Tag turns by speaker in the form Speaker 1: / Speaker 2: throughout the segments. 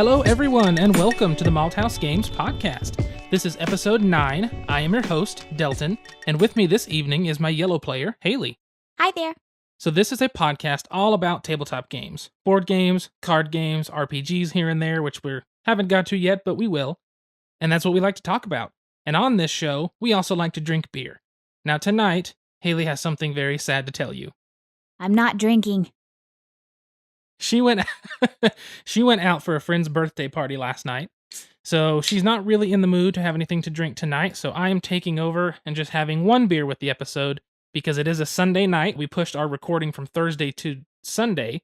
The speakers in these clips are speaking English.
Speaker 1: Hello, everyone, and welcome to the Malthaus Games podcast. This is episode 9. I am your host, Delton, and with me this evening is my yellow player, Hayley.
Speaker 2: Hi there.
Speaker 1: So this is a podcast all about tabletop games. Board games, card games, RPGs here and there, which we haven't got to yet, but we will. And that's what we like to talk about. And on this show, we also like to drink beer. Now tonight, Hayley has something very sad to tell you.
Speaker 2: I'm not drinking.
Speaker 1: She went out for a friend's birthday party last night, so she's not really in the mood to have anything to drink tonight, so I am taking over and just having one beer with the episode, because it is a Sunday night. We pushed our recording from Thursday to Sunday,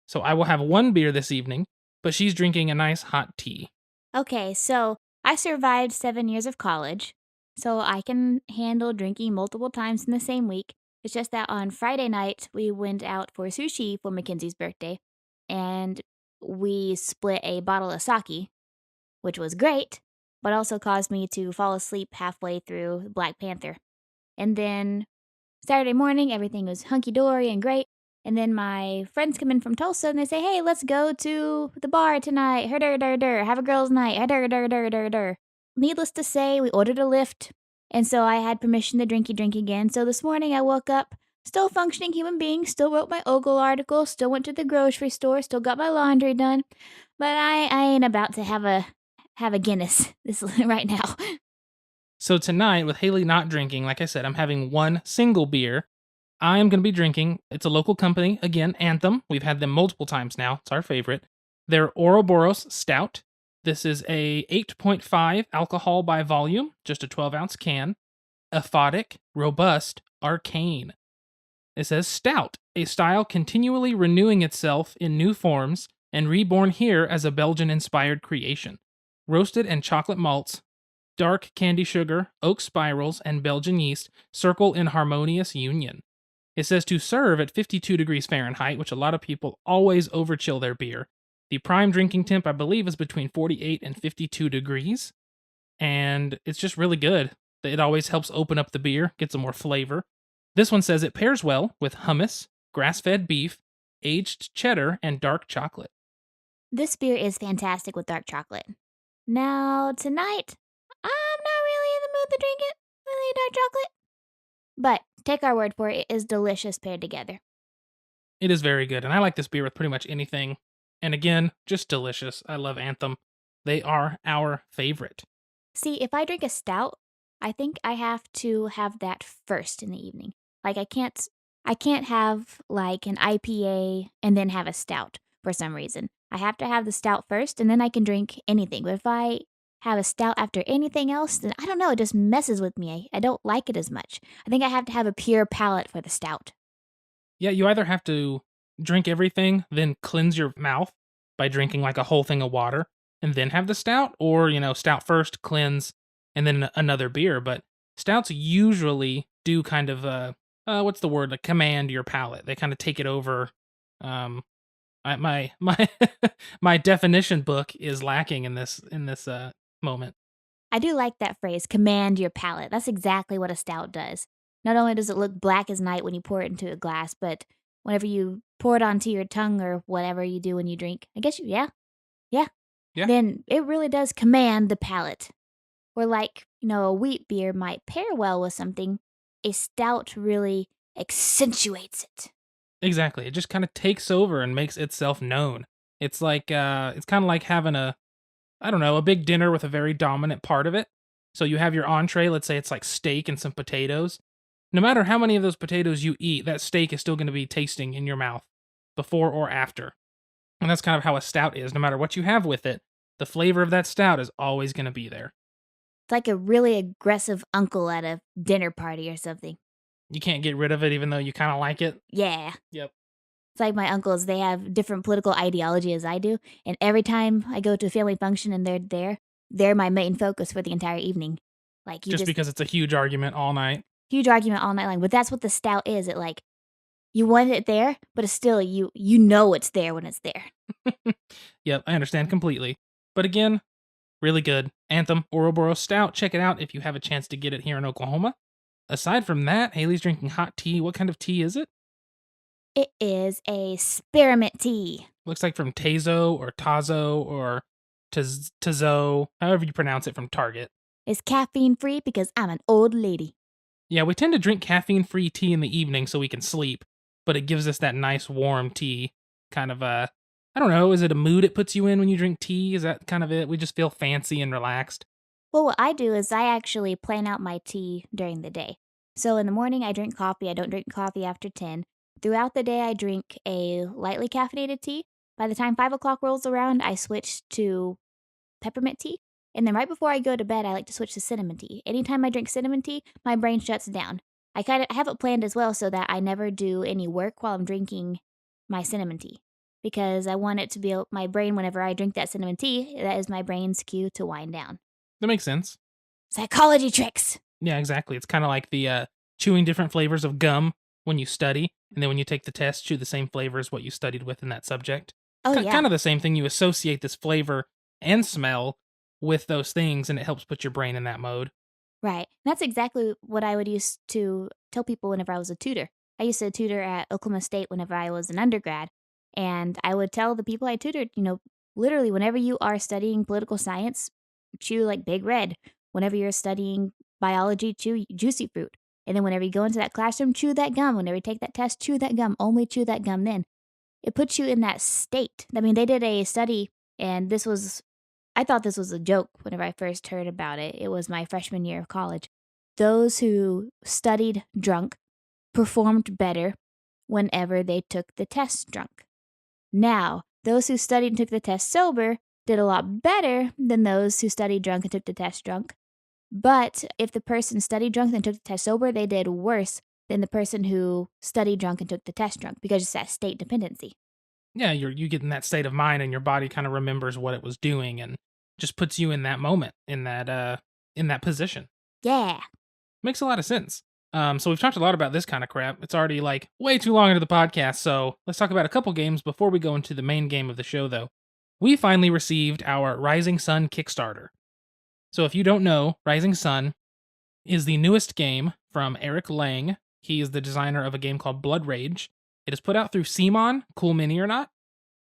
Speaker 1: so I will have one beer this evening, but she's drinking a nice hot tea.
Speaker 2: Okay, so I survived 7 years of college, so I can handle drinking multiple times in the same week. It's just that on Friday night, we went out for sushi for Mackenzie's birthday, and we split a bottle of sake, which was great, but also caused me to fall asleep halfway through Black Panther. And then Saturday morning, everything was hunky-dory and great, and then my friends come in from Tulsa, and they say, hey, let's go to the bar tonight, her-der-der-der, have a girls' night, her-der-der-der-der-der. Needless to say, we ordered a Lyft, and so I had permission to drink again. So this morning I woke up, still a functioning human being, still wrote my Ogle article, still went to the grocery store, still got my laundry done, but I ain't about to have a Guinness this right now.
Speaker 1: So tonight, with Hayley not drinking, like I said, I'm having one single beer. I am going to be drinking, it's a local company, again, Anthem. We've had them multiple times now. It's our favorite. Their Ouroboros Stout. This is a 8.5 alcohol by volume, just a 12-ounce can. Aphotic, robust, arcane. It says stout, a style continually renewing itself in new forms and reborn here as a Belgian-inspired creation. Roasted and chocolate malts, dark candy sugar, oak spirals, and Belgian yeast circle in harmonious union. It says to serve at 52 degrees Fahrenheit, which a lot of people always overchill their beer. The prime drinking temp, I believe, is between 48 and 52 degrees, and it's just really good. It always helps open up the beer, get some more flavor. This one says it pairs well with hummus, grass-fed beef, aged cheddar, and dark chocolate.
Speaker 2: This beer is fantastic with dark chocolate. Now, tonight, I'm not really in the mood to drink it, really dark chocolate. But take our word for it, it is delicious paired together.
Speaker 1: It is very good, and I like this beer with pretty much anything. And again, just delicious. I love Anthem. They are our favorite.
Speaker 2: See, if I drink a stout, I think I have to have that first in the evening. Like I can't have like an IPA and then have a stout for some reason. I have to have the stout first and then I can drink anything. But if I have a stout after anything else, then I don't know, it just messes with me. I don't like it as much. I think I have to have a pure palate for the stout.
Speaker 1: Yeah, you either have to drink everything, then cleanse your mouth by drinking like a whole thing of water, and then have the stout, or, stout first, cleanse, and then another beer. But stouts usually do kind of, like command your palate. They kind of take it over. My my definition book is lacking in this moment.
Speaker 2: I do like that phrase, command your palate. That's exactly what a stout does. Not only does it look black as night when you pour it into a glass, but whenever you pour it onto your tongue or whatever you do when you drink, I guess yeah. Then it really does command the palate. Or like, a wheat beer might pair well with something, a stout really accentuates it.
Speaker 1: Exactly. It just kind of takes over and makes itself known. It's like, it's kind of like having a big dinner with a very dominant part of it. So you have your entree, let's say it's like steak and some potatoes. No matter how many of those potatoes you eat, that steak is still going to be tasting in your mouth before or after. And that's kind of how a stout is. No matter what you have with it, the flavor of that stout is always going to be there.
Speaker 2: It's like a really aggressive uncle at a dinner party or something.
Speaker 1: You can't get rid of it even though you kind of like it.
Speaker 2: Yeah.
Speaker 1: Yep.
Speaker 2: It's like my uncles, they have different political ideology as I do. And every time I go to a family function and they're my main focus for the entire evening. Like
Speaker 1: just because it's a huge argument all night.
Speaker 2: Huge argument all night long. But that's what the stout is. It like, you want it there, but it's still, you know it's there when it's there.
Speaker 1: Yep, I understand completely. But again, really good. Anthem Ouroboros Stout. Check it out if you have a chance to get it here in Oklahoma. Aside from that, Hayley's drinking hot tea. What kind of tea is it?
Speaker 2: It is a spearmint tea.
Speaker 1: Looks like from Tazo or Tazo or Tazo, however you pronounce it, from Target.
Speaker 2: It's caffeine free because I'm an old lady.
Speaker 1: Yeah, we tend to drink caffeine-free tea in the evening so we can sleep, but it gives us that nice warm tea. Kind of I don't know, is it a mood it puts you in when you drink tea? Is that kind of it? We just feel fancy and relaxed.
Speaker 2: Well, what I do is I actually plan out my tea during the day. So in the morning, I drink coffee. I don't drink coffee after 10. Throughout the day, I drink a lightly caffeinated tea. By the time 5 o'clock rolls around, I switch to peppermint tea. And then right before I go to bed, I like to switch to cinnamon tea. Anytime I drink cinnamon tea, my brain shuts down. I kind of have it planned as well so that I never do any work while I'm drinking my cinnamon tea. Because I want it to be my brain, whenever I drink that cinnamon tea, that is my brain's cue to wind down.
Speaker 1: That makes sense.
Speaker 2: Psychology tricks.
Speaker 1: Yeah, exactly. It's kind of like the chewing different flavors of gum when you study, and then when you take the test, chew the same flavor as what you studied with in that subject.
Speaker 2: Oh, yeah.
Speaker 1: Kind of the same thing. You associate this flavor and smell with those things, and it helps put your brain in that mode.
Speaker 2: Right. That's exactly what I would use to tell people whenever I was a tutor. I used to tutor at Oklahoma State whenever I was an undergrad. And I would tell the people I tutored, literally, whenever you are studying political science, chew like Big Red. Whenever you're studying biology, chew juicy fruit. And then whenever you go into that classroom, chew that gum. Whenever you take that test, chew that gum. Only chew that gum then. It puts you in that state. I mean, they did a study, and I thought this was a joke whenever I first heard about it. It was my freshman year of college. Those who studied drunk performed better whenever they took the test drunk. Now, those who studied and took the test sober did a lot better than those who studied drunk and took the test drunk. But if the person studied drunk and took the test sober, they did worse than the person who studied drunk and took the test drunk, because it's that state dependency.
Speaker 1: Yeah, you get in that state of mind, and your body kind of remembers what it was doing, and just puts you in that moment, in that position.
Speaker 2: Yeah.
Speaker 1: Makes a lot of sense. So we've talked a lot about this kind of crap. It's already like way too long into the podcast, so let's talk about a couple games before we go into the main game of the show, though. We finally received our Rising Sun Kickstarter. So if you don't know, Rising Sun is the newest game from Eric Lang. He is the designer of a game called Blood Rage. It is put out through CMON, cool mini or not,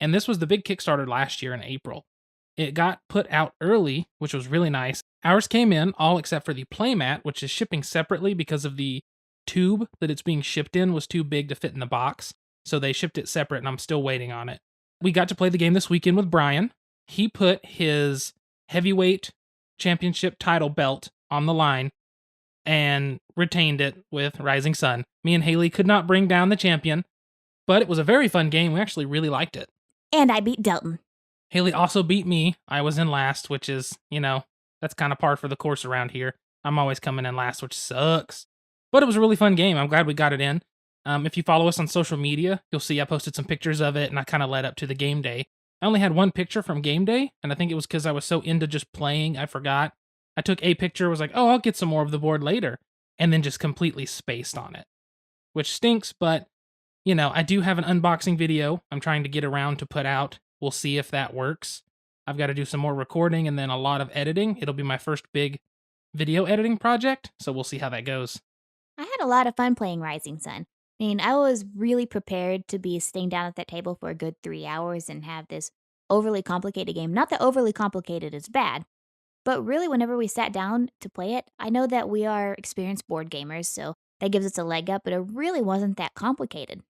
Speaker 1: and this was the big Kickstarter last year in April. It got put out early, which was really nice. Ours came in, all except for the playmat, which is shipping separately because of the tube that it's being shipped in was too big to fit in the box. So they shipped it separate, and I'm still waiting on it. We got to play the game this weekend with Brian. He put his heavyweight championship title belt on the line and retained it with Rising Sun. Me and Hayley could not bring down the champion, but it was a very fun game. We actually really liked it.
Speaker 2: And I beat Delton.
Speaker 1: Hayley also beat me. I was in last, which is, that's kind of par for the course around here. I'm always coming in last, which sucks. But it was a really fun game. I'm glad we got it in. If you follow us on social media, you'll see I posted some pictures of it, and I kind of led up to the game day. I only had one picture from game day, and I think it was because I was so into just playing, I forgot. I took a picture, was like, oh, I'll get some more of the board later, and then just completely spaced on it. Which stinks, but, I do have an unboxing video I'm trying to get around to put out. We'll see if that works. I've got to do some more recording and then a lot of editing. It'll be my first big video editing project, so we'll see how that goes.
Speaker 2: I had a lot of fun playing Rising Sun. I mean, I was really prepared to be sitting down at that table for a good 3 hours and have this overly complicated game. Not that overly complicated is bad, but really whenever we sat down to play it, I know that we are experienced board gamers, so that gives us a leg up, but it really wasn't that complicated.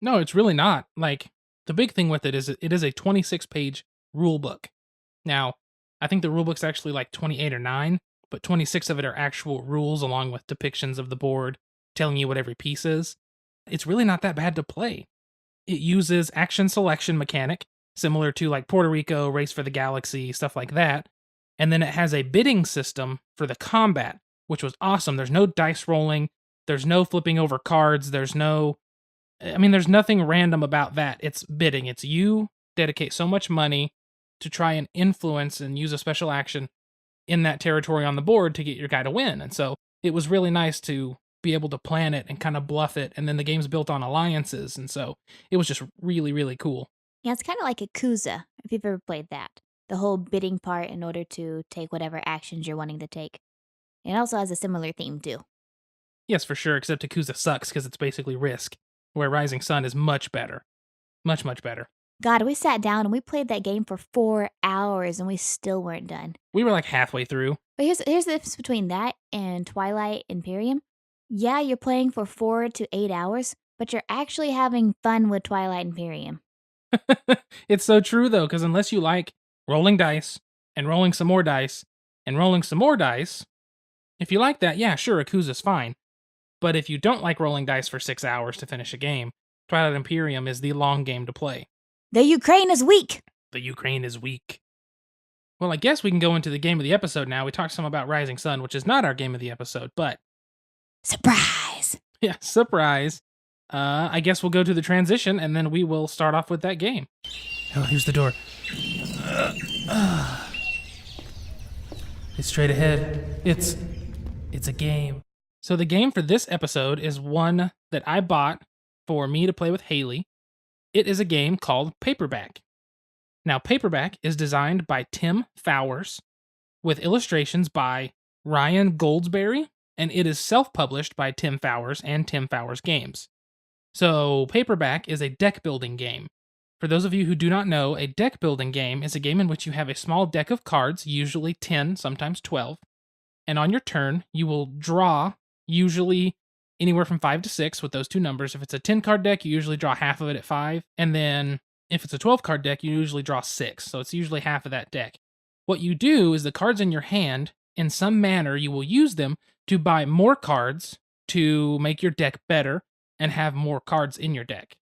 Speaker 1: No, it's really not. The big thing with it is it is a 26-page rule book. Now, I think the rule book's actually like 28 or 9, but 26 of it are actual rules along with depictions of the board, telling you what every piece is. It's really not that bad to play. It uses action selection mechanic, similar to like Puerto Rico, Race for the Galaxy, stuff like that. And then it has a bidding system for the combat, which was awesome. There's no dice rolling, there's no flipping over cards, there's nothing random about that. It's bidding. It's you dedicate so much money to try and influence and use a special action in that territory on the board to get your guy to win. And so it was really nice to be able to plan it and kind of bluff it. And then the game's built on alliances. And so it was just really, really cool.
Speaker 2: Yeah, it's kind of like Ikusa, if you've ever played that. The whole bidding part in order to take whatever actions you're wanting to take. It also has a similar theme, too.
Speaker 1: Yes, for sure, except Ikusa sucks because it's basically Risk, where Rising Sun is much better. Much, much better.
Speaker 2: God, we sat down and we played that game for 4 hours and we still weren't done.
Speaker 1: We were like halfway through.
Speaker 2: But here's the difference between that and Twilight Imperium. Yeah, you're playing for 4 to 8 hours, but you're actually having fun with Twilight Imperium.
Speaker 1: It's so true, though, because unless you like rolling dice and rolling some more dice and rolling some more dice, if you like that, yeah, sure, Ikusa's fine. But if you don't like rolling dice for 6 hours to finish a game, Twilight Imperium is the long game to play.
Speaker 2: The Ukraine is weak!
Speaker 1: The Ukraine is weak. Well, I guess we can go into the game of the episode now. We talked some about Rising Sun, which is not our game of the episode, but...
Speaker 2: Surprise!
Speaker 1: Yeah, surprise. I guess we'll go to the transition, and then we will start off with that game. Oh, here's the door. It's straight ahead. It's a game. So the game for this episode is one that I bought for me to play with Hayley. It is a game called Paperback. Now, Paperback is designed by Tim Fowers with illustrations by Ryan Goldsberry, and it is self-published by Tim Fowers and Tim Fowers Games. So, Paperback is a deck-building game. For those of you who do not know, a deck-building game is a game in which you have a small deck of cards, usually 10, sometimes 12, and on your turn, you will draw, usually anywhere from 5 to 6 with those two numbers. If it's a 10-card deck, you usually draw half of it at 5, and then if it's a 12-card deck, you usually draw 6, so it's usually half of that deck. What you do is the cards in your hand, in some manner, you will use them to buy more cards to make your deck better and have more cards in your deck.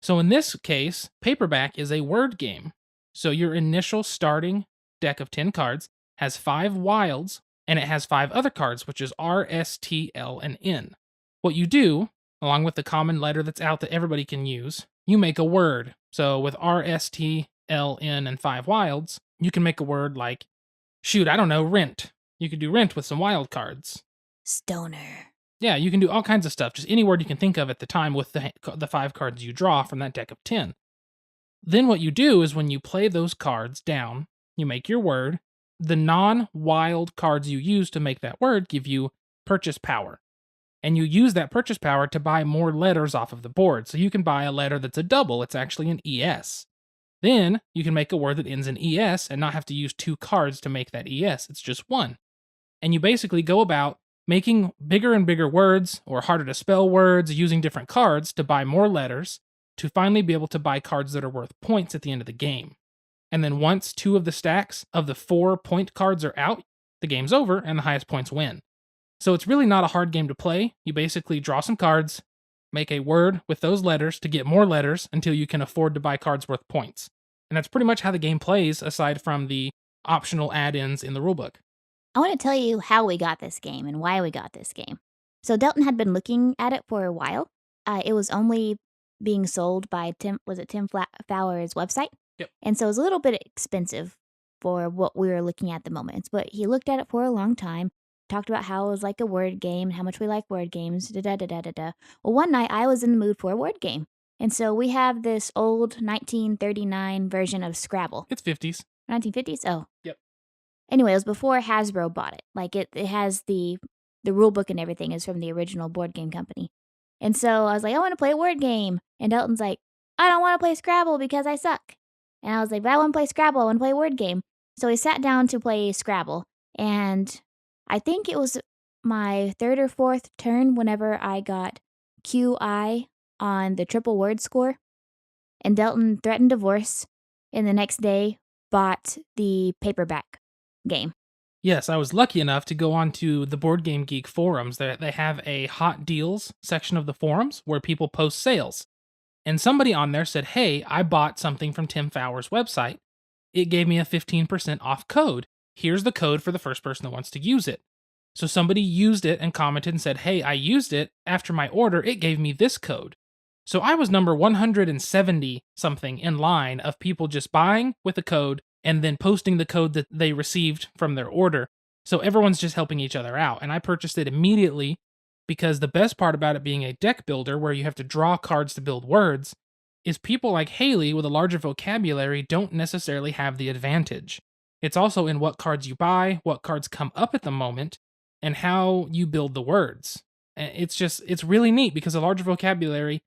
Speaker 1: So in this case, Paperback is a word game. So your initial starting deck of 10 cards has 5 wilds, and it has 5 other cards, which is R, S, T, L, and N. What you do, along with the common letter that's out that everybody can use, you make a word. So with R, S, T, L, N, and 5 wilds, you can make a word like, rent. You could do rent with some wild cards.
Speaker 2: Stoner.
Speaker 1: Yeah, you can do all kinds of stuff, just any word you can think of at the time with the 5 cards you draw from that deck of 10. Then what you do is when you play those cards down, you make your word. The non-wild cards you use to make that word give you purchase power. And you use that purchase power to buy more letters off of the board. So you can buy a letter that's a double, it's actually an ES. Then you can make a word that ends in ES and not have to use 2 cards to make that ES, it's just 1. And you basically go about making bigger and bigger words, or harder to spell words, using different cards to buy more letters, to finally be able to buy cards that are worth points at the end of the game. And then once 2 of the stacks of the 4 point cards are out, the game's over and the highest points win. So it's really not a hard game to play. You basically draw some cards, make a word with those letters to get more letters until you can afford to buy cards worth points. And that's pretty much how the game plays, aside from the optional add-ins in the rulebook.
Speaker 2: I want to tell you how we got this game and why we got this game. So Delton had been looking at it for a while. It was only being sold by Tim Fowers' website?
Speaker 1: Yep.
Speaker 2: And so it was a little bit expensive for what we were looking at the moment. But he looked at it for a long time, talked about how it was like a word game, how much we like word games, da-da-da-da-da-da. Well, one night I was in the mood for a word game. And so we have this old 1939 version of Scrabble.
Speaker 1: It's 50s.
Speaker 2: 1950s? Oh.
Speaker 1: Yep.
Speaker 2: Anyway, it was before Hasbro bought it. Like, it has the rule book and everything is from the original board game company. And so I was like, I want to play a word game. And Delton's like, I don't want to play Scrabble because I suck. And I was like, but I want to play Scrabble. I want to play a word game. So we sat down to play Scrabble. And I think it was my 3rd or 4th turn whenever I got QI on the triple word score. And Delton threatened divorce. And the next day bought the Paperback game.
Speaker 1: Yes, I was lucky enough to go onto the Board Game Geek forums. They have a hot deals section of the forums where people post sales. And somebody on there said, hey, I bought something from Tim Fowers' website. It gave me a 15% off code. Here's the code for the first person that wants to use it. So somebody used it and commented and said, hey, I used it. After my order, it gave me this code. So I was number 170 something in line of people just buying with a code and then posting the code that they received from their order. So everyone's just helping each other out. And I purchased it immediately because the best part about it being a deck builder where you have to draw cards to build words is people like Hayley with a larger vocabulary don't necessarily have the advantage. It's also in what cards you buy, what cards come up at the moment, and how you build the words. It's really neat because a larger vocabulary,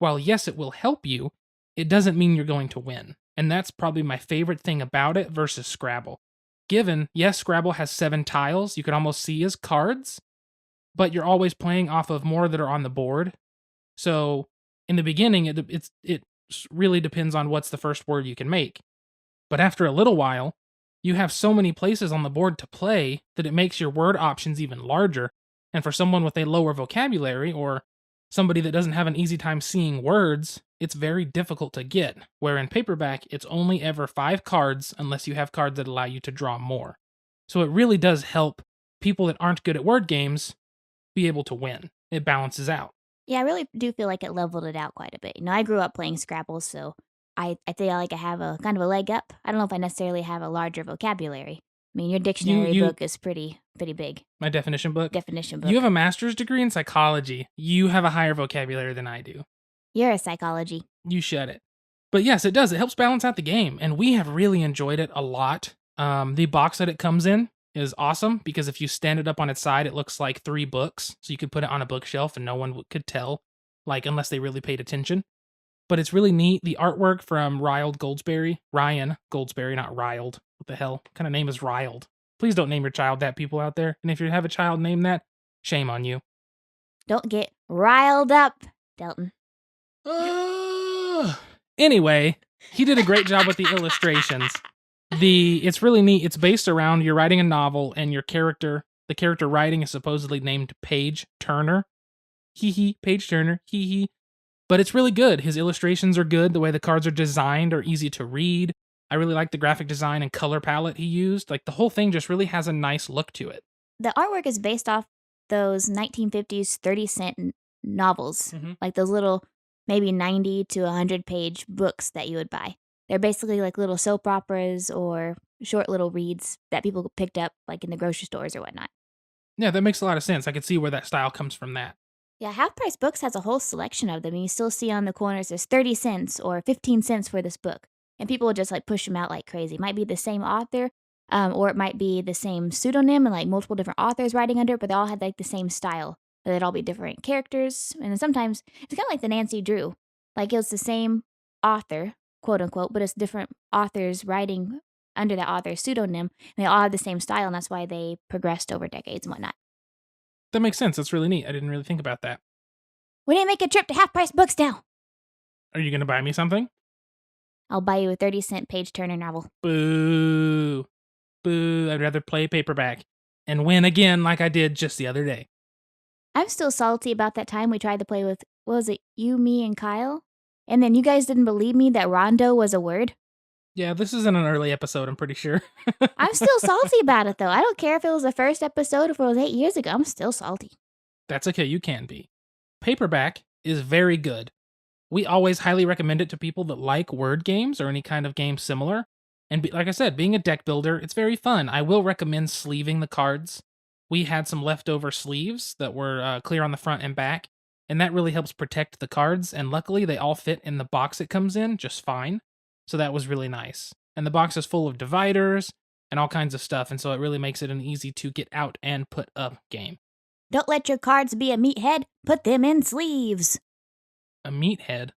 Speaker 1: while yes, it will help you, it doesn't mean you're going to win. And that's probably my favorite thing about it versus Scrabble. Given, yes, Scrabble has 7 tiles you could almost see as cards, but you're always playing off of more that are on the board. So in the beginning, it really depends on what's the first word you can make. But after a little while, you have so many places on the board to play that it makes your word options even larger. And for someone with a lower vocabulary or somebody that doesn't have an easy time seeing words, it's very difficult to get. Where in Paperback, it's only ever 5 cards unless you have cards that allow you to draw more. So it really does help people that aren't good at word games be able to win. It balances out.
Speaker 2: Yeah, I really do feel like it leveled it out quite a bit. I grew up playing Scrabble, so I feel like I have a kind of a leg up. I don't know if I necessarily have a larger vocabulary. Your dictionary book is pretty big.
Speaker 1: My definition book?
Speaker 2: Definition book.
Speaker 1: You have a master's degree in psychology. You have a higher vocabulary than I do.
Speaker 2: You're a psychology.
Speaker 1: You shut it. But yes, it does. It helps balance out the game, and we have really enjoyed it a lot. The box that it comes in is awesome because if you stand it up on its side, it looks like 3 books. So you could put it on a bookshelf and no one could tell, unless they really paid attention. But it's really neat. The artwork from Ryan Goldsberry, not Riled. What the hell? What kind of name is Riled? Please don't name your child that, people out there. And if you have a child named that, shame on you.
Speaker 2: Don't get riled up, Delton.
Speaker 1: Anyway, he did a great job with the illustrations. It's really neat. It's based around you're writing a novel and the character writing is supposedly named Page Turner. Page Turner. But it's really good. His illustrations are good. The way the cards are designed are easy to read. I really like the graphic design and color palette he used. The whole thing just really has a nice look to it.
Speaker 2: The artwork is based off those 1950s 30-cent novels. Like those little, maybe 90 to 100-page books that you would buy. They're basically like little soap operas or short little reads that people picked up in the grocery stores or whatnot.
Speaker 1: Yeah, that makes a lot of sense. I could see where that style comes from that.
Speaker 2: Yeah, Half Price Books has a whole selection of them. And you still see on the corners there's 30 cents or 15 cents for this book. And people will just push them out like crazy. It might be the same author, or it might be the same pseudonym and multiple different authors writing under it, but they all had the same style. They'd all be different characters. And then sometimes it's kind of like the Nancy Drew. It was the same author, quote unquote, but it's different authors writing under that author's pseudonym. And they all have the same style, and that's why they progressed over decades and whatnot.
Speaker 1: That makes sense. That's really neat. I didn't really think about that.
Speaker 2: We need to make a trip to Half Price Books now.
Speaker 1: Are you going to buy me something?
Speaker 2: I'll buy you a 30-cent Page Turner novel.
Speaker 1: Boo. Boo. I'd rather play Paperback and win again like I did just the other day.
Speaker 2: I'm still salty about that time we tried to play with, what was it, you, me, and Kyle? And then you guys didn't believe me that rondo was a word?
Speaker 1: Yeah, this isn't an early episode, I'm pretty sure.
Speaker 2: I'm still salty about it, though. I don't care if it was the first episode or if it was 8 years ago. I'm still salty.
Speaker 1: That's okay, you can be. Paperback is very good. We always highly recommend it to people that like word games or any kind of game similar. And like I said, being a deck builder, it's very fun. I will recommend sleeving the cards. We had some leftover sleeves that were clear on the front and back, and that really helps protect the cards, and luckily they all fit in the box it comes in just fine. So that was really nice. And the box is full of dividers and all kinds of stuff, and so it really makes it an easy to get out and put up game.
Speaker 2: Don't let your cards be a meathead. Put them in sleeves.
Speaker 1: A meathead?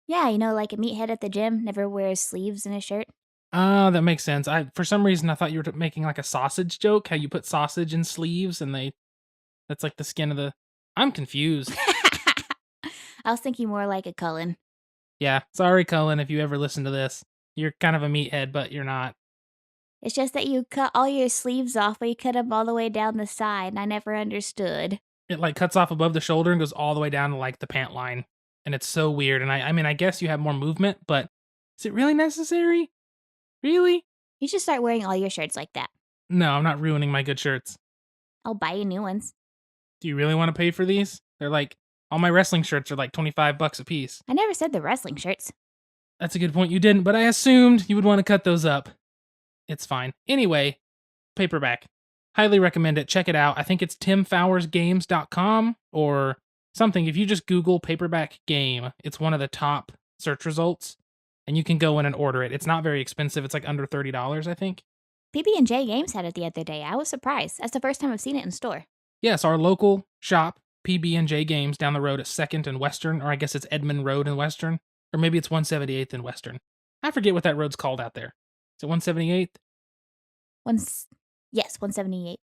Speaker 2: Yeah, like a meathead at the gym never wears sleeves in his shirt.
Speaker 1: Oh, that makes sense. For some reason, I thought you were making a sausage joke, how you put sausage in sleeves and that's the skin of the... I'm confused.
Speaker 2: I was thinking more like a Cullen.
Speaker 1: Yeah, sorry, Cullen, if you ever listen to this. You're kind of a meathead, but you're not.
Speaker 2: It's just that you cut all your sleeves off, but you cut them all the way down the side, and I never understood.
Speaker 1: It cuts off above the shoulder and goes all the way down to the pant line. And it's so weird. And I guess you have more movement, but is it really necessary? Really?
Speaker 2: You should start wearing all your shirts like that.
Speaker 1: No, I'm not ruining my good shirts.
Speaker 2: I'll buy you new ones.
Speaker 1: Do you really want to pay for these? They're all my wrestling shirts are $25 a piece.
Speaker 2: I never said the wrestling shirts.
Speaker 1: That's a good point. You didn't, but I assumed you would want to cut those up. It's fine. Anyway, Paperback. Highly recommend it. Check it out. I think it's timfowersgames.com or something. If you just Google Paperback Game, it's one of the top search results, and you can go in and order it. It's not very expensive. It's under $30, I think.
Speaker 2: PB&J Games had it the other day. I was surprised. That's the first time I've seen it in store.
Speaker 1: Yes, our local shop, PB&J Games, down the road at 2nd and Western, or I guess it's Edmond Road and Western. Or maybe it's 178th and Western. I forget what that road's called out there. Is it 178th?
Speaker 2: Yes, 178.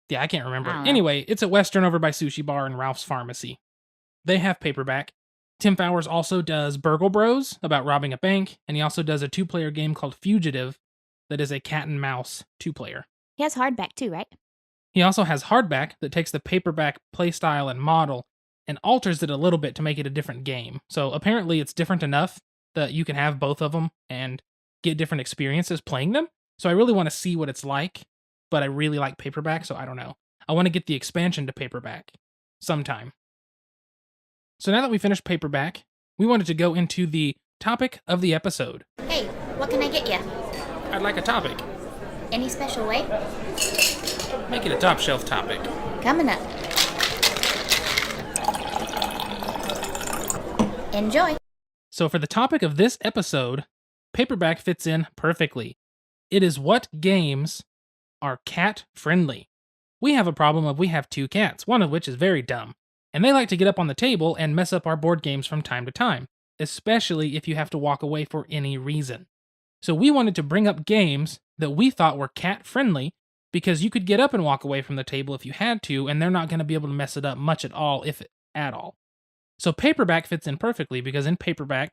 Speaker 1: Yeah, I can't remember.
Speaker 2: I don't know.
Speaker 1: Anyway, it's at Western over by Sushi Bar and Ralph's Pharmacy. They have Paperback. Tim Fowers also does Burgle Bros about robbing a bank, and he also does a 2-player game called Fugitive that is a cat and mouse 2-player.
Speaker 2: He has hardback too, right?
Speaker 1: He also has Hardback that takes the Paperback playstyle and model and alters it a little bit to make it a different game. So apparently it's different enough that you can have both of them and get different experiences playing them. So I really want to see what it's like, but I really like Paperback, so I don't know. I want to get the expansion to Paperback sometime. So now that we finished Paperback, we wanted to go into the topic of the episode.
Speaker 2: Hey, what can I get you?
Speaker 1: I'd like a topic.
Speaker 2: Any special way?
Speaker 1: Make it a top shelf topic.
Speaker 2: Coming up. Enjoy.
Speaker 1: So for the topic of this episode, Paperback fits in perfectly. It is what games are cat friendly. We have a problem of we have 2 cats, one of which is very dumb, and they like to get up on the table and mess up our board games from time to time, especially if you have to walk away for any reason. So we wanted to bring up games that we thought were cat friendly because you could get up and walk away from the table if you had to, and they're not going to be able to mess it up much at all, if at all. So Paperback fits in perfectly because in Paperback,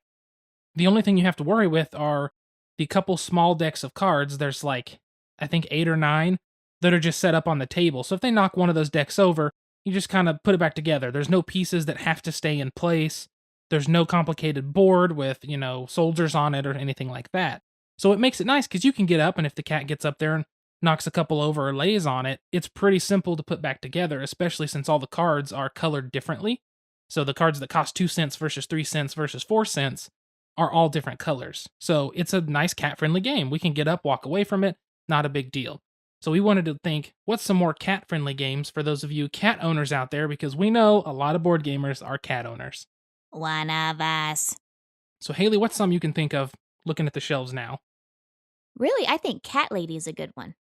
Speaker 1: the only thing you have to worry with are the couple small decks of cards. There's like, I think 8 or 9 that are just set up on the table. So if they knock one of those decks over, you just kind of put it back together. There's no pieces that have to stay in place. There's no complicated board with, soldiers on it or anything like that. So it makes it nice because you can get up, and if the cat gets up there and knocks a couple over or lays on it, it's pretty simple to put back together, especially since all the cards are colored differently. So the cards that cost 2 cents versus 3 cents versus 4 cents are all different colors. So it's a nice cat-friendly game. We can get up, walk away from it, not a big deal. So we wanted to think, what's some more cat-friendly games for those of you cat owners out there, because we know a lot of board gamers are cat owners.
Speaker 2: One of us.
Speaker 1: So Hayley, what's some you can think of looking at the shelves now?
Speaker 2: Really, I think Cat Lady is a good one.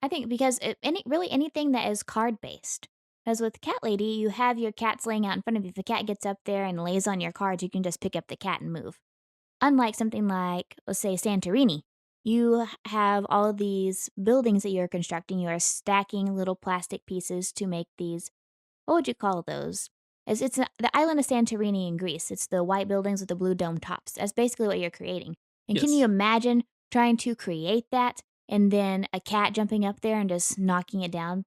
Speaker 2: I think because anything that is card-based. Because with Cat Lady, you have your cats laying out in front of you. If the cat gets up there and lays on your cards, you can just pick up the cat and move. Unlike something like, let's say, Santorini, you have all of these buildings that you're constructing. You are stacking little plastic pieces to make these, what would you call those? It's the island of Santorini in Greece. It's the white buildings with the blue dome tops. That's basically what you're creating. And Can
Speaker 1: Yes.
Speaker 2: you imagine trying to create that and then a cat jumping up there and just knocking it down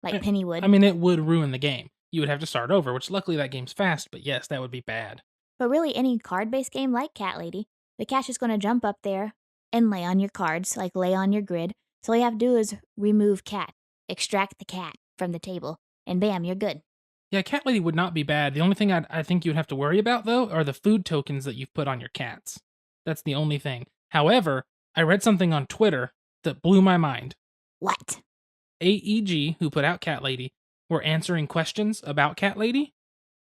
Speaker 2: like Penny would?
Speaker 1: I mean, it would ruin the game. You would have to start over, which luckily that game's fast, but yes, that would be bad.
Speaker 2: But really, any card-based game like Cat Lady, the cat's just going to jump up there and lay on your cards, like lay on your grid. So all you have to do is remove cat, extract the cat from the table, and bam, you're good.
Speaker 1: Yeah, Cat Lady would not be bad. The only thing I think you'd have to worry about, though, are the food tokens that you've put on your cats. That's the only thing. However, I read something on Twitter that blew my mind.
Speaker 2: What?
Speaker 1: AEG, who put out Cat Lady, were answering questions about Cat Lady.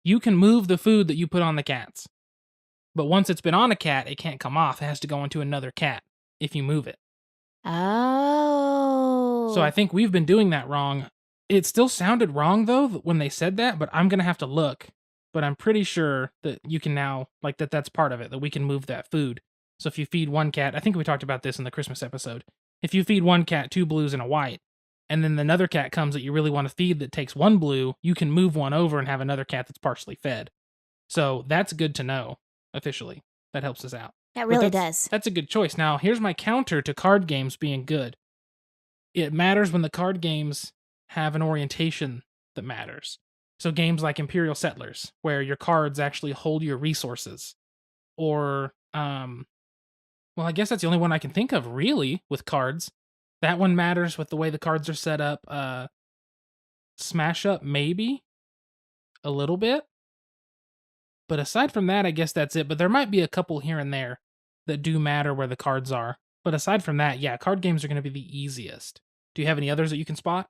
Speaker 1: You can move the food that you put on the cats. But once it's been on a cat, it can't come off. It has to go into another cat if you move it.
Speaker 2: Oh.
Speaker 1: So I think we've been doing that wrong. It still sounded wrong, though, when they said that, but I'm going to have to look. But I'm pretty sure that you can now, like, that's part of it, that we can move that food. So if you feed one cat, I think we talked about this in the Christmas episode. If you feed one cat 2 blues and a white, and then another cat comes that you really want to feed that takes 1 blue, you can move one over and have another cat that's partially fed. So that's good to know, officially. That helps us out.
Speaker 2: That really
Speaker 1: that's,
Speaker 2: does.
Speaker 1: That's a good choice. Now, here's my counter to card games being good. It matters when the card games have an orientation that matters. So games like Imperial Settlers, where your cards actually hold your resources. Or, well, I guess that's the only one I can think of, really, with cards. That one matters with the way the cards are set up. Smash Up, maybe? A little bit? But aside from that, I guess that's it. But there might be a couple here and there that do matter where the cards are. But aside from that, yeah, card games are going to be the easiest. Do you have any others that you can spot?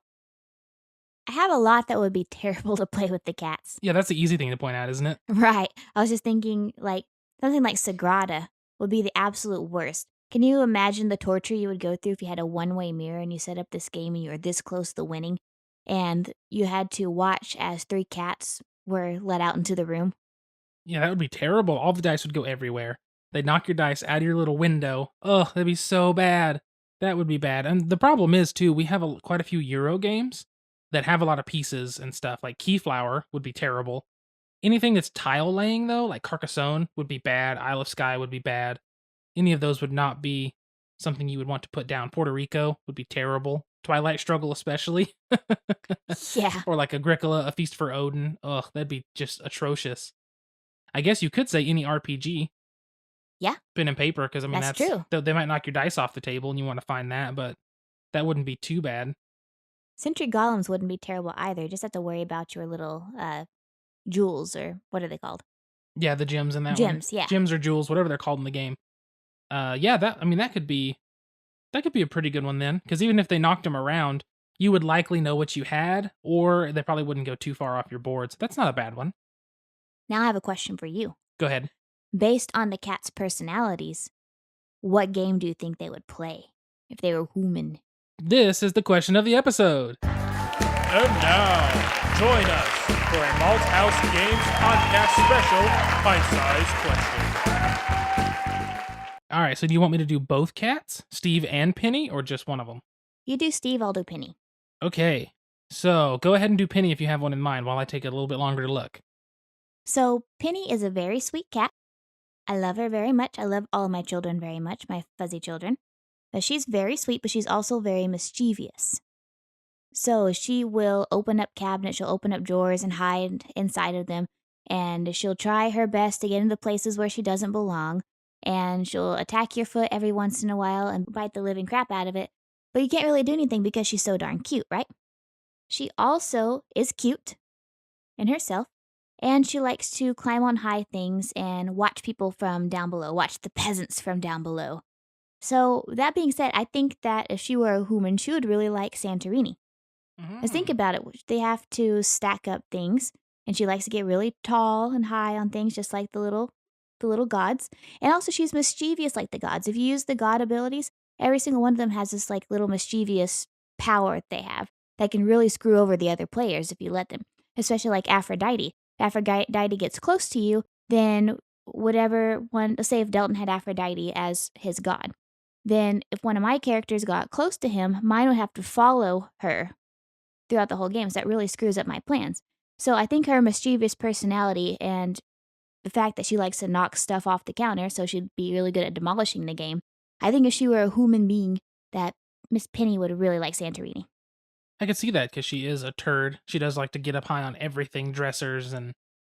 Speaker 2: I have a lot that would be terrible to play with the cats.
Speaker 1: Yeah, that's the easy thing to point out, isn't it?
Speaker 2: Right. I was just thinking, like, something like Sagrada would be the absolute worst. Can you imagine the torture you would go through if you had a one-way mirror and you set up this game and you were this close to winning, and you had to watch as 3 cats were let out into the room?
Speaker 1: Yeah, that would be terrible. All the dice would go everywhere. They'd knock your dice out of your little window. Ugh, that'd be so bad. That would be bad. And the problem is, too, we have quite a few Euro games that have a lot of pieces and stuff. Like Keyflower would be terrible. Anything that's tile laying, though, like Carcassonne would be bad. Isle of Skye would be bad. Any of those would not be something you would want to put down. Puerto Rico would be terrible. Twilight Struggle, especially.
Speaker 2: Yeah.
Speaker 1: Or like Agricola, A Feast for Odin. Ugh, that'd be just atrocious. I guess you could say any RPG.
Speaker 2: Yeah.
Speaker 1: Pen and paper, because I mean
Speaker 2: That's true.
Speaker 1: They might knock your dice off the table and you want to find that, but that wouldn't be too bad.
Speaker 2: Sentry Golems wouldn't be terrible either. You just have to worry about your little jewels, or what are they called?
Speaker 1: Yeah, the gems in that one.
Speaker 2: Gems, yeah.
Speaker 1: Gems or jewels, whatever they're called in the game. Yeah, that could be a pretty good one then, because even if they knocked them around, you would likely know what you had, or they probably wouldn't go too far off your board. So that's not a bad one.
Speaker 2: Now I have a question for you.
Speaker 1: Go ahead.
Speaker 2: Based on the cat's personalities, what game do you think they would play if they were human?
Speaker 1: This is the question of the episode.
Speaker 3: And now, join us for a Malthaus Games podcast special bite-sized question.
Speaker 1: All right, so do you want me to do both cats, Steve and Penny, or just one of them?
Speaker 2: You do Steve, I'll do Penny.
Speaker 1: Okay, so go ahead and do Penny if you have one in mind while I take a little bit longer to look.
Speaker 2: So, Penny is a very sweet cat. I love her very much. I love all of my children very much, my fuzzy children. But she's very sweet, but she's also very mischievous. So she will open up cabinets, she'll open up drawers and hide inside of them, and she'll try her best to get into places where she doesn't belong, and she'll attack your foot every once in a while and bite the living crap out of it. But you can't really do anything because she's so darn cute, right? She also is cute in herself. And she likes to climb on high things and watch people from down below, watch the peasants from down below. So, that being said, I think that if she were a human, she would really like Santorini. Because think about it, they have to stack up things, and she likes to get really tall and high on things, just like the little gods. And also, she's mischievous like the gods. If you use the god abilities, every single one of them has this like little mischievous power they have that can really screw over the other players if you let them. Especially like Aphrodite. If Aphrodite gets close to you, then whatever one, let's say if Delton had Aphrodite as his god, then if one of my characters got close to him, mine would have to follow her throughout the whole game. So that really screws up my plans. So I think her mischievous personality and the fact that she likes to knock stuff off the counter, so she'd be really good at demolishing the game. I think if she were a human being, that Miss Penny would really like Santorini.
Speaker 1: I could see that because she is a turd. She does like to get up high on everything, dressers and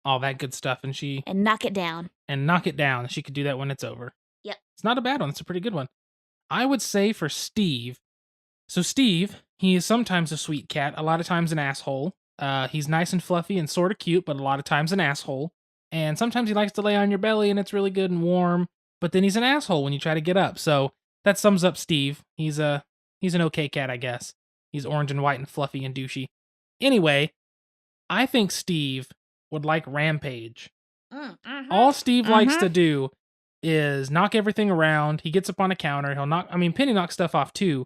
Speaker 1: all that good stuff, and
Speaker 2: knock it down.
Speaker 1: She could do that when it's over.
Speaker 2: Yep.
Speaker 1: It's not a bad one. It's a pretty good one. I would say for Steve. So Steve, he is sometimes a sweet cat, a lot of times an asshole. He's nice and fluffy and sort of cute, but a lot of times an asshole. And sometimes he likes to lay on your belly and it's really good and warm, but then he's an asshole when you try to get up. So that sums up Steve. He's an okay cat, I guess. He's orange and white and fluffy and douchey. Anyway, I think Steve would like Rampage. All Steve likes to do is knock everything around. He gets up on a counter. Penny knocks stuff off too.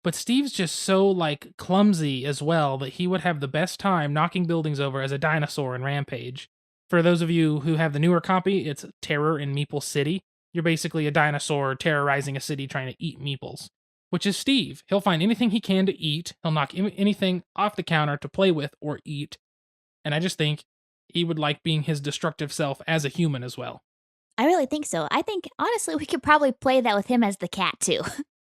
Speaker 1: But Steve's just so like clumsy as well that he would have the best time knocking buildings over as a dinosaur in Rampage. For those of you who have the newer copy, it's Terror in Meeple City. You're basically a dinosaur terrorizing a city trying to eat meeples, which is Steve. He'll find anything he can to eat. He'll knock anything off the counter to play with or eat. And I just think he would like being his destructive self as a human as well.
Speaker 2: I really think so. I think, honestly, we could probably play that with him as the cat, too.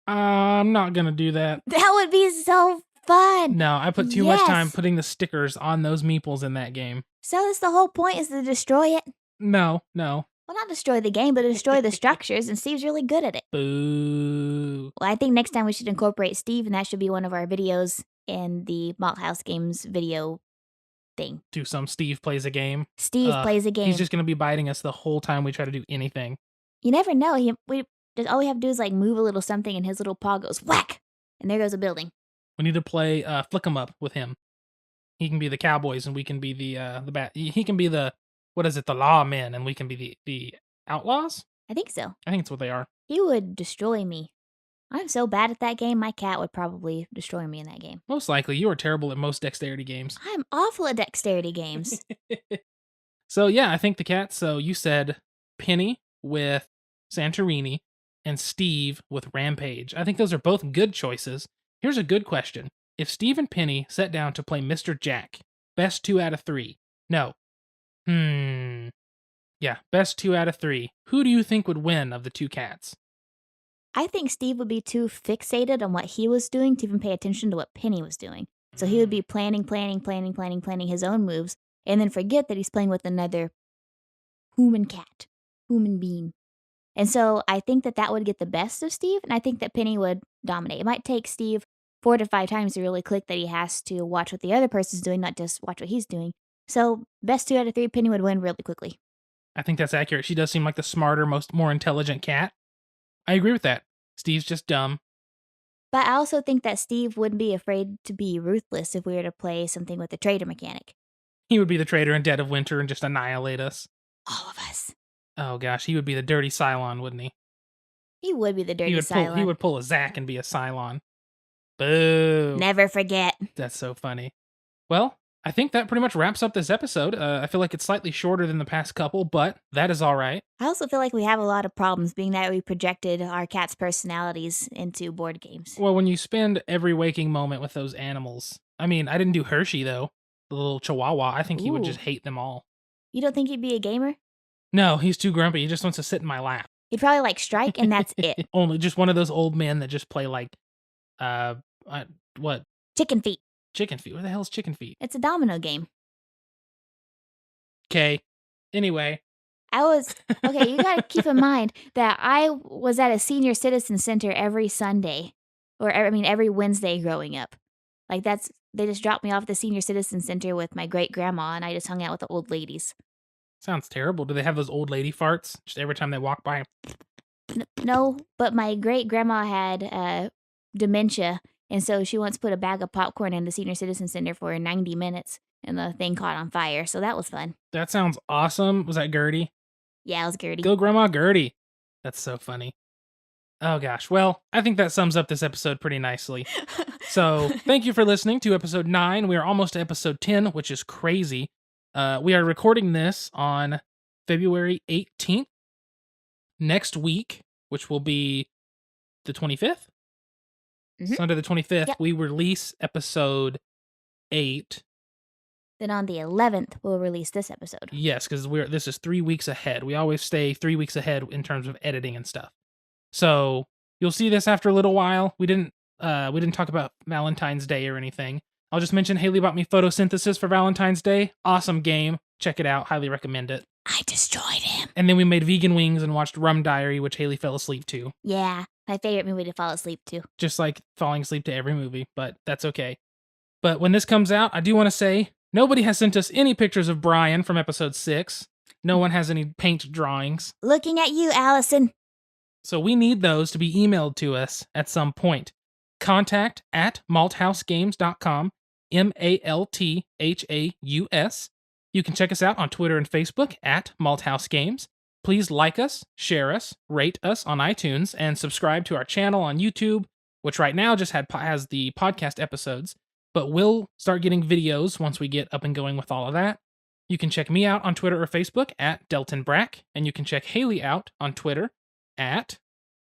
Speaker 1: I'm not going to do that.
Speaker 2: That would be so fun.
Speaker 1: No, I put too much time putting the stickers on those meeples in that game.
Speaker 2: So that's the whole point, is to destroy it?
Speaker 1: No.
Speaker 2: Well, not destroy the game, but destroy the structures, and Steve's really good at it.
Speaker 1: Boo.
Speaker 2: Well, I think next time we should incorporate Steve, and that should be one of our videos in the Malthaus Games video thing.
Speaker 1: Do some Steve plays a game.
Speaker 2: Steve plays a game.
Speaker 1: He's just going to be biting us the whole time we try to do anything.
Speaker 2: You never know. All we have to do is like move a little something, and his little paw goes whack, and there goes a building.
Speaker 1: We need to play Flick 'em Up with him. He can be the cowboys, and we can be the bat. He can be the lawmen, and we can be the outlaws.
Speaker 2: I think so.
Speaker 1: I think it's what they are.
Speaker 2: He would destroy me. I'm so bad at that game. My cat would probably destroy me in that game.
Speaker 1: Most likely, you are terrible at most dexterity games.
Speaker 2: I'm awful at dexterity games.
Speaker 1: So yeah, I think the cats. So you said Penny with Santorini and Steve with Rampage. I think those are both good choices. Here's a good question. If Steve and Penny sat down to play Mr. Jack, best 2 out of 3. No. Yeah, best 2 out of 3. Who do you think would win of the two cats?
Speaker 2: I think Steve would be too fixated on what he was doing to even pay attention to what Penny was doing. So he would be planning his own moves, and then forget that he's playing with another human being. And so I think that would get the best of Steve, and I think that Penny would dominate. It might take Steve 4 to 5 times to really click that he has to watch what the other person's doing, not just watch what he's doing. So best 2 out of 3, Penny would win really quickly.
Speaker 1: I think that's accurate. She does seem like the smarter, more intelligent cat. I agree with that. Steve's just dumb.
Speaker 2: But I also think that Steve wouldn't be afraid to be ruthless if we were to play something with a trader mechanic.
Speaker 1: He would be the traitor in Dead of Winter and just annihilate us.
Speaker 2: All of us.
Speaker 1: Oh gosh, he would be the dirty Cylon, wouldn't he?
Speaker 2: He would be the dirty Cylon.
Speaker 1: He would pull a Zack and be a Cylon. Boo.
Speaker 2: Never forget.
Speaker 1: That's so funny. Well, I think that pretty much wraps up this episode. I feel like it's slightly shorter than the past couple, but that is all right.
Speaker 2: I also feel like we have a lot of problems being that we projected our cats' personalities into board games.
Speaker 1: Well, when you spend every waking moment with those animals. I mean, I didn't do Hershey, though. The little chihuahua. I think he would just hate them all.
Speaker 2: You don't think he'd be a gamer?
Speaker 1: No, he's too grumpy. He just wants to sit in my lap.
Speaker 2: He'd probably like Strike, and that's it.
Speaker 1: Only just one of those old men that just play like, what?
Speaker 2: Chicken Feet.
Speaker 1: Chicken Feet? What the hell is Chicken Feet?
Speaker 2: It's a domino game.
Speaker 1: Okay. Anyway.
Speaker 2: Okay, you gotta keep in mind that I was at a senior citizen center every Sunday. Every Wednesday growing up. Like they just dropped me off at the senior citizen center with my great grandma, and I just hung out with the old ladies.
Speaker 1: Sounds terrible. Do they have those old lady farts just every time they walk by?
Speaker 2: No, but my great grandma had dementia, and so she once put a bag of popcorn in the senior citizen center for 90 minutes, and the thing caught on fire. So that was fun.
Speaker 1: That sounds awesome. Was that Gertie?
Speaker 2: Yeah, it was Gertie.
Speaker 1: Go Grandma Gertie. That's so funny. Oh gosh. Well, I think that sums up this episode pretty nicely. So thank you for listening to episode 9. We are almost to episode 10, which is crazy. We are recording this on February 18th. Next week, which will be the 25th?
Speaker 2: Mm-hmm.
Speaker 1: Sunday the 25th,
Speaker 2: yep.
Speaker 1: We release episode 8.
Speaker 2: Then on the 11th, we'll release this episode.
Speaker 1: Yes, because this is 3 weeks ahead. We always stay 3 weeks ahead in terms of editing and stuff. So you'll see this after a little while. We didn't talk about Valentine's Day or anything. I'll just mention Hayley bought me Photosynthesis for Valentine's Day. Awesome game. Check it out. Highly recommend it.
Speaker 2: I destroyed him.
Speaker 1: And then we made vegan wings and watched Rum Diary, which Hayley fell asleep to.
Speaker 2: Yeah, my favorite movie to fall asleep to.
Speaker 1: Just like falling asleep to every movie, but that's okay. But when this comes out, I do want to say, nobody has sent us any pictures of Brian from episode 6. No one has any paint drawings.
Speaker 2: Looking at you, Allison.
Speaker 1: So we need those to be emailed to us at some point. contact@malthausgames.com, MALTHAUS. You can check us out on Twitter and Facebook @malthausgames. Please like us, share us, rate us on iTunes, and subscribe to our channel on YouTube, which right now just has the podcast episodes, but we'll start getting videos once we get up and going with all of that. You can check me out on Twitter or Facebook @DeltonBrack, and you can check Hayley out on Twitter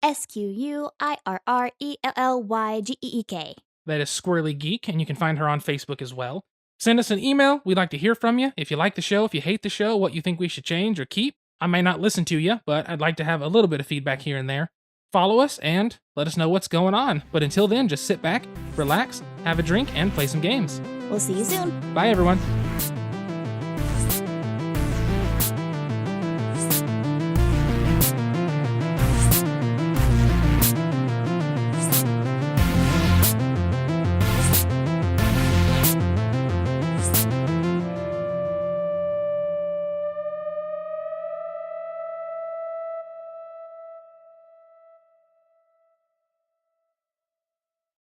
Speaker 2: SQUIRRELLYGEEK.
Speaker 1: That is Squirrely Geek, and you can find her on Facebook as well. Send us an email. We'd like to hear from you. If you like the show, if you hate the show, what you think we should change or keep. I may not listen to you, but I'd like to have a little bit of feedback here and there. Follow us and let us know what's going on. But until then, just sit back, relax, have a drink, and play some games.
Speaker 2: We'll see you soon.
Speaker 1: Bye, everyone.